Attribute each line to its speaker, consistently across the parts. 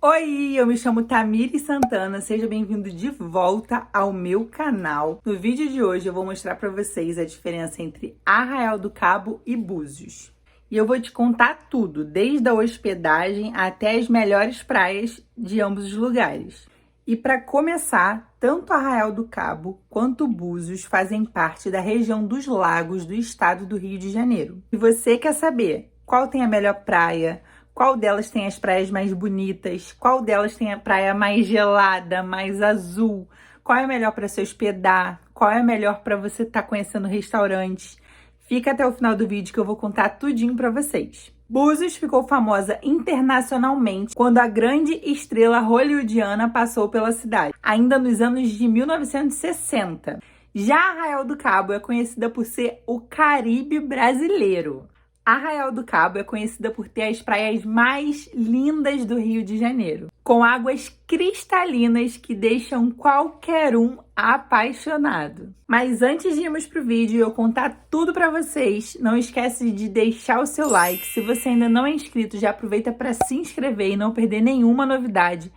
Speaker 1: Oi, eu me chamo Tamires Santana, seja bem-vindo de volta ao meu canal. No vídeo de hoje eu vou mostrar para vocês a diferença entre Arraial do Cabo e Búzios. E eu vou te contar tudo, desde a hospedagem até as melhores praias de ambos os lugares. E para começar, tanto Arraial do Cabo quanto Búzios fazem parte da região dos lagos do estado do Rio de Janeiro. E você quer saber qual tem a melhor praia? Qual delas tem as praias mais bonitas? Qual delas tem a praia mais gelada, mais azul? Qual é melhor para se hospedar? Qual é melhor para você estar conhecendo restaurantes? Fica até o final do vídeo que eu vou contar tudinho para vocês. Búzios ficou famosa internacionalmente quando a grande estrela hollywoodiana passou pela cidade, ainda nos anos de 1960. Já Arraial do Cabo é conhecida por ser o Caribe brasileiro. Arraial do Cabo é conhecida por ter as praias mais lindas do Rio de Janeiro, com águas cristalinas que deixam qualquer um apaixonado. Mas antes de irmos pro vídeo e eu contar tudo pra vocês, não esquece de deixar o seu like. Se você ainda não é inscrito, já aproveita para se inscrever e não perder nenhuma novidade.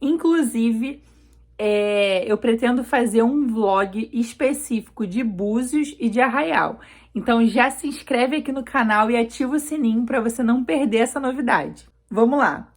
Speaker 1: Inclusive, eu pretendo fazer um vlog específico de Búzios e de Arraial. Então já se inscreve aqui no canal e ativa o sininho para você não perder essa novidade. Vamos lá!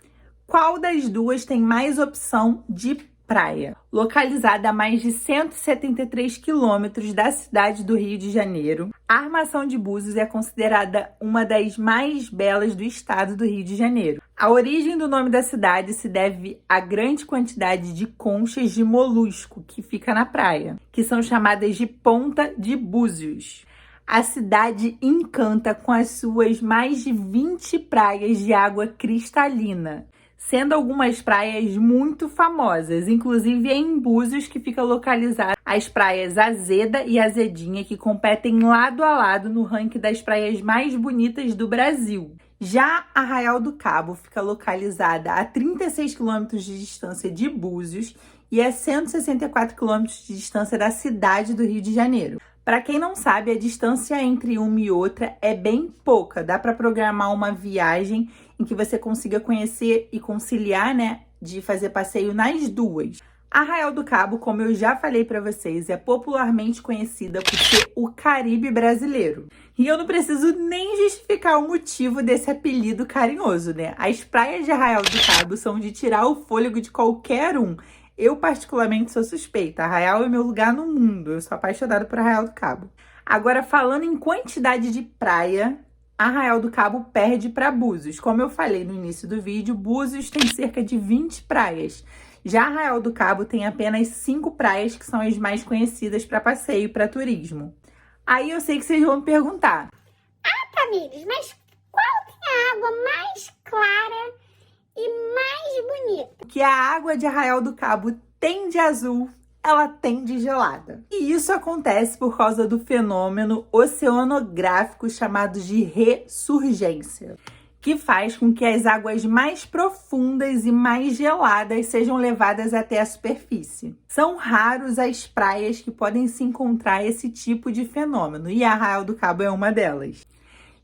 Speaker 1: Qual das duas tem mais opção de praia? Localizada a mais de 173 quilômetros da cidade do Rio de Janeiro, a Armação de Búzios é considerada uma das mais belas do estado do Rio de Janeiro. A origem do nome da cidade se deve à grande quantidade de conchas de molusco que fica na praia, que são chamadas de Ponta de Búzios. A cidade encanta com as suas mais de 20 praias de água cristalina, sendo algumas praias muito famosas, inclusive em Búzios, que fica localizada as praias Azeda e Azedinha, que competem lado a lado no ranking das praias mais bonitas do Brasil. Já Arraial do Cabo fica localizada a 36 quilômetros de distância de Búzios e a 164 quilômetros de distância da cidade do Rio de Janeiro. Para quem não sabe, a distância entre uma e outra é bem pouca. Dá para programar uma viagem em que você consiga conhecer e conciliar, de fazer passeio nas duas. Arraial do Cabo, como eu já falei para vocês, é popularmente conhecida por ser o Caribe brasileiro. E eu não preciso nem justificar o motivo desse apelido carinhoso, As praias de Arraial do Cabo são de tirar o fôlego de qualquer um. Eu, particularmente, sou suspeita. Arraial é meu lugar no mundo. Eu sou apaixonada por Arraial do Cabo. Agora, falando em quantidade de praia, Arraial do Cabo perde para Búzios. Como eu falei no início do vídeo, Búzios tem cerca de 20 praias. Já Arraial do Cabo tem apenas 5 praias, que são as mais conhecidas para passeio e para turismo. Aí eu sei que vocês vão me perguntar:
Speaker 2: Tamires, mas qual tem a água mais clara e mais bonita?
Speaker 1: Que a água de Arraial do Cabo tem de azul, ela tem de gelada. E isso acontece por causa do fenômeno oceanográfico chamado de ressurgência, que faz com que as águas mais profundas e mais geladas sejam levadas até a superfície. São raros as praias que podem se encontrar esse tipo de fenômeno, e Arraial do Cabo é uma delas.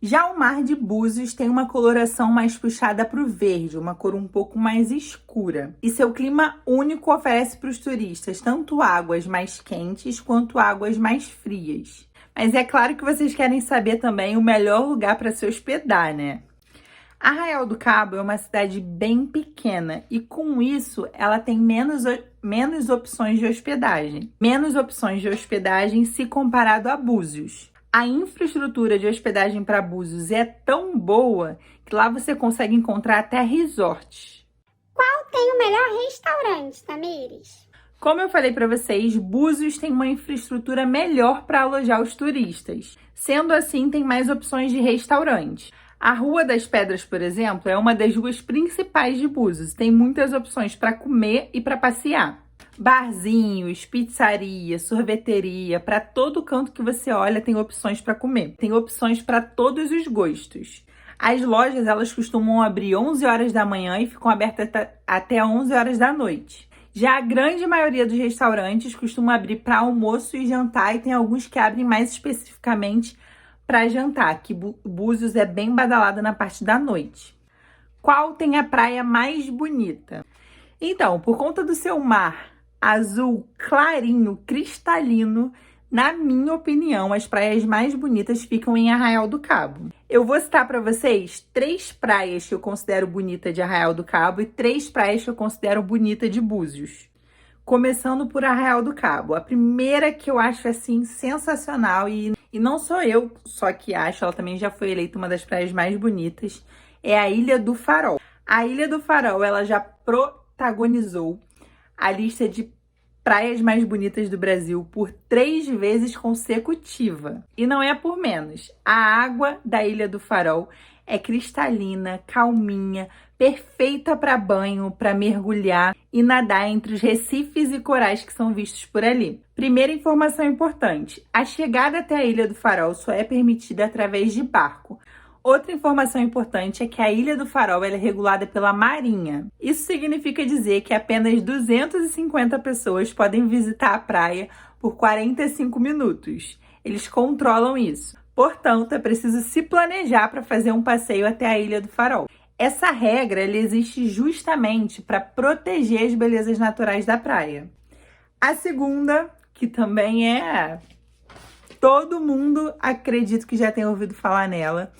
Speaker 1: Já o mar de Búzios tem uma coloração mais puxada para o verde, uma cor um pouco mais escura. E seu clima único oferece para os turistas tanto águas mais quentes quanto águas mais frias. Mas é claro que vocês querem saber também o melhor lugar para se hospedar, Arraial do Cabo é uma cidade bem pequena e, com isso, ela tem menos opções de hospedagem. Menos opções de hospedagem se comparado a Búzios. A infraestrutura de hospedagem para Búzios é tão boa que lá você consegue encontrar até resorts.
Speaker 2: Qual tem o melhor restaurante, Tamires?
Speaker 1: Como eu falei para vocês, Búzios tem uma infraestrutura melhor para alojar os turistas. Sendo assim, tem mais opções de restaurantes. A Rua das Pedras, por exemplo, é uma das ruas principais de Búzios. Tem muitas opções para comer e para passear. Barzinhos, pizzaria, sorveteria, para todo canto que você olha tem opções para comer. Tem opções para todos os gostos. As lojas, elas costumam abrir 11 horas da manhã e ficam abertas até 11 horas da noite. Já a grande maioria dos restaurantes costuma abrir para almoço e jantar, e tem alguns que abrem mais especificamente para jantar, que Búzios é bem badalada na parte da noite. qual tem a praia mais bonita? Então, por conta do seu mar azul clarinho, cristalino, na minha opinião, as praias mais bonitas ficam em Arraial do Cabo. Eu vou citar para vocês 3 praias que eu considero bonita de Arraial do Cabo e 3 praias que eu considero bonita de Búzios. Começando por Arraial do Cabo. A primeira que eu acho, assim, sensacional, e não sou eu só que acho, ela também já foi eleita uma das praias mais bonitas, é a Ilha do Farol. A Ilha do Farol, ela já protagonizou a lista de praias mais bonitas do Brasil por 3 vezes consecutiva. E não é por menos. A água da Ilha do Farol é cristalina, calminha, perfeita para banho, para mergulhar e nadar entre os recifes e corais que são vistos por ali. Primeira informação importante: a chegada até a Ilha do Farol só é permitida através de barco. Outra informação importante é que a Ilha do Farol ela é regulada pela Marinha. Isso significa dizer que apenas 250 pessoas podem visitar a praia por 45 minutos. Eles controlam isso. Portanto, é preciso se planejar para fazer um passeio até a Ilha do Farol. Essa regra ela existe justamente para proteger as belezas naturais da praia. A segunda, que também todo mundo acredito que já tenha ouvido falar nela,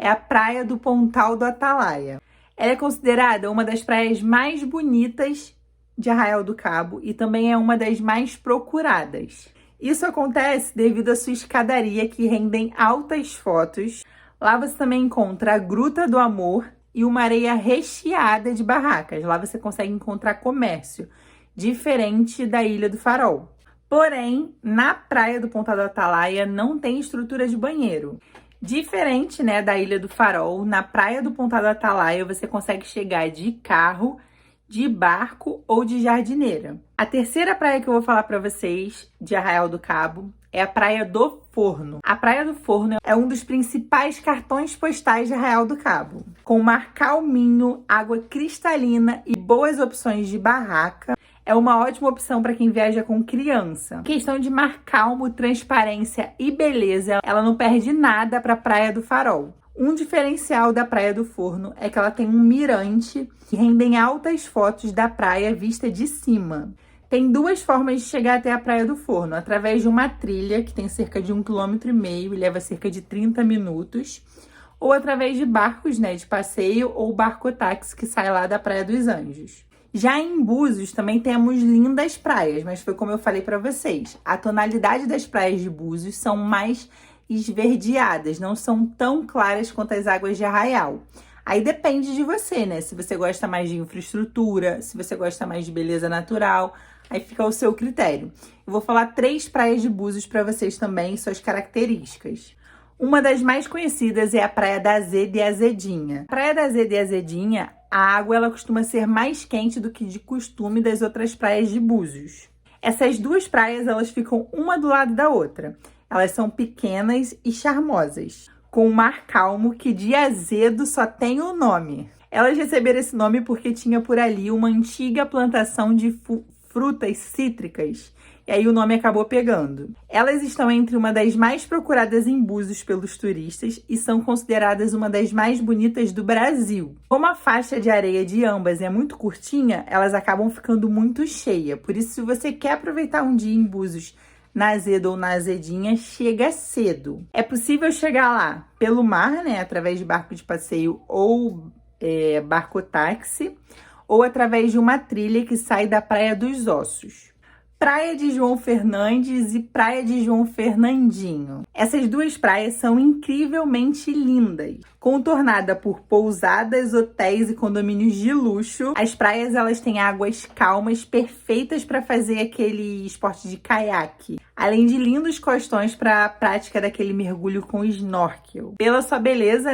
Speaker 1: é a Praia do Pontal do Atalaia. Ela é considerada uma das praias mais bonitas de Arraial do Cabo e também é uma das mais procuradas. Isso acontece devido à sua escadaria, que rendem altas fotos. Lá você também encontra a Gruta do Amor e uma areia recheada de barracas. Lá você consegue encontrar comércio, diferente da Ilha do Farol. Porém, na Praia do Pontal do Atalaia não tem estrutura de banheiro. Diferente, da Ilha do Farol, na Praia do Pontal do Atalaia você consegue chegar de carro, de barco ou de jardineira. A terceira praia que eu vou falar para vocês de Arraial do Cabo é a Praia do Forno. A Praia do Forno é um dos principais cartões postais de Arraial do Cabo. Com mar calminho, água cristalina e boas opções de barraca, é uma ótima opção para quem viaja com criança. Em questão de mar calmo, transparência e beleza, ela não perde nada para a Praia do Farol. Um diferencial da Praia do Forno é que ela tem um mirante que rendem altas fotos da praia vista de cima. Tem 2 formas de chegar até a Praia do Forno: através de uma trilha que tem cerca de 1,5 km e leva cerca de 30 minutos, ou através de barcos, de passeio ou barco-táxi que sai lá da Praia dos Anjos. Já em Búzios também temos lindas praias, mas foi como eu falei para vocês, a tonalidade das praias de Búzios são mais esverdeadas, não são tão claras quanto as águas de Arraial. Aí depende de você, se você gosta mais de infraestrutura, se você gosta mais de beleza natural, aí fica ao seu critério. Eu vou falar 3 praias de Búzios para vocês também, suas características. Uma das mais conhecidas é a Praia da Azeda e Azedinha. A Praia da Azeda e Azedinha, a água ela costuma ser mais quente do que de costume das outras praias de Búzios. Essas 2 praias elas ficam uma do lado da outra. Elas são pequenas e charmosas, com um mar calmo que de azedo só tem o nome. Elas receberam esse nome porque tinha por ali uma antiga plantação de frutas cítricas, e aí o nome acabou pegando. Elas estão entre uma das mais procuradas em Búzios pelos turistas e são consideradas uma das mais bonitas do Brasil. Como a faixa de areia de ambas é muito curtinha, elas acabam ficando muito cheias. Por isso, se você quer aproveitar um dia em Búzios, na Azeda ou na Azedinha, chega cedo. É possível chegar lá pelo mar, através de barco de passeio ou barco-táxi, ou através de uma trilha que sai da Praia dos Ossos. Praia de João Fernandes e Praia de João Fernandinho. Essas 2 praias são incrivelmente lindas. Contornada por pousadas, hotéis e condomínios de luxo, as praias elas têm águas calmas, perfeitas para fazer aquele esporte de caiaque. Além de lindos costões para a prática daquele mergulho com snorkel. Pela sua beleza,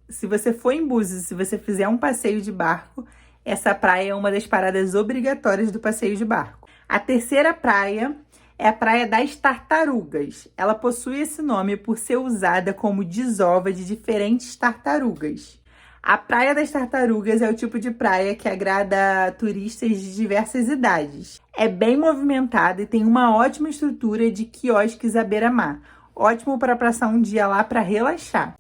Speaker 1: se você for em Búzios, se você fizer um passeio de barco, essa praia é uma das paradas obrigatórias do passeio de barco. A terceira praia é a Praia das Tartarugas. Ela possui esse nome por ser usada como desova de diferentes tartarugas. A Praia das Tartarugas é o tipo de praia que agrada turistas de diversas idades. É bem movimentada e tem uma ótima estrutura de quiosques à beira-mar. Ótimo para passar um dia lá para relaxar.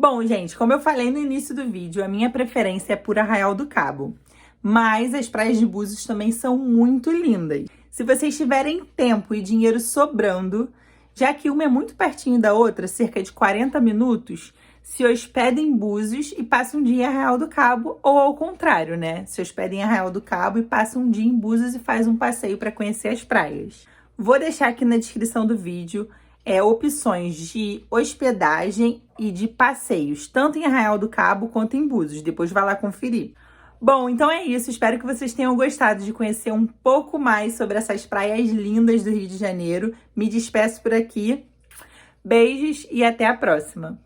Speaker 1: Bom, gente, como eu falei no início do vídeo, a minha preferência é por Arraial do Cabo. Mas as praias de Búzios também são muito lindas. Se vocês tiverem tempo e dinheiro sobrando, já que uma é muito pertinho da outra, cerca de 40 minutos, se hospedem em Búzios e passem um dia em Arraial do Cabo, ou ao contrário, né? Se hospedem em Arraial do Cabo e passem um dia em Búzios e faz um passeio para conhecer as praias. Vou deixar aqui na descrição do vídeo opções de hospedagem e de passeios, tanto em Arraial do Cabo quanto em Búzios. Depois vai lá conferir. Bom, então é isso. Espero que vocês tenham gostado de conhecer um pouco mais sobre essas praias lindas do Rio de Janeiro. Me despeço por aqui. Beijos e até a próxima!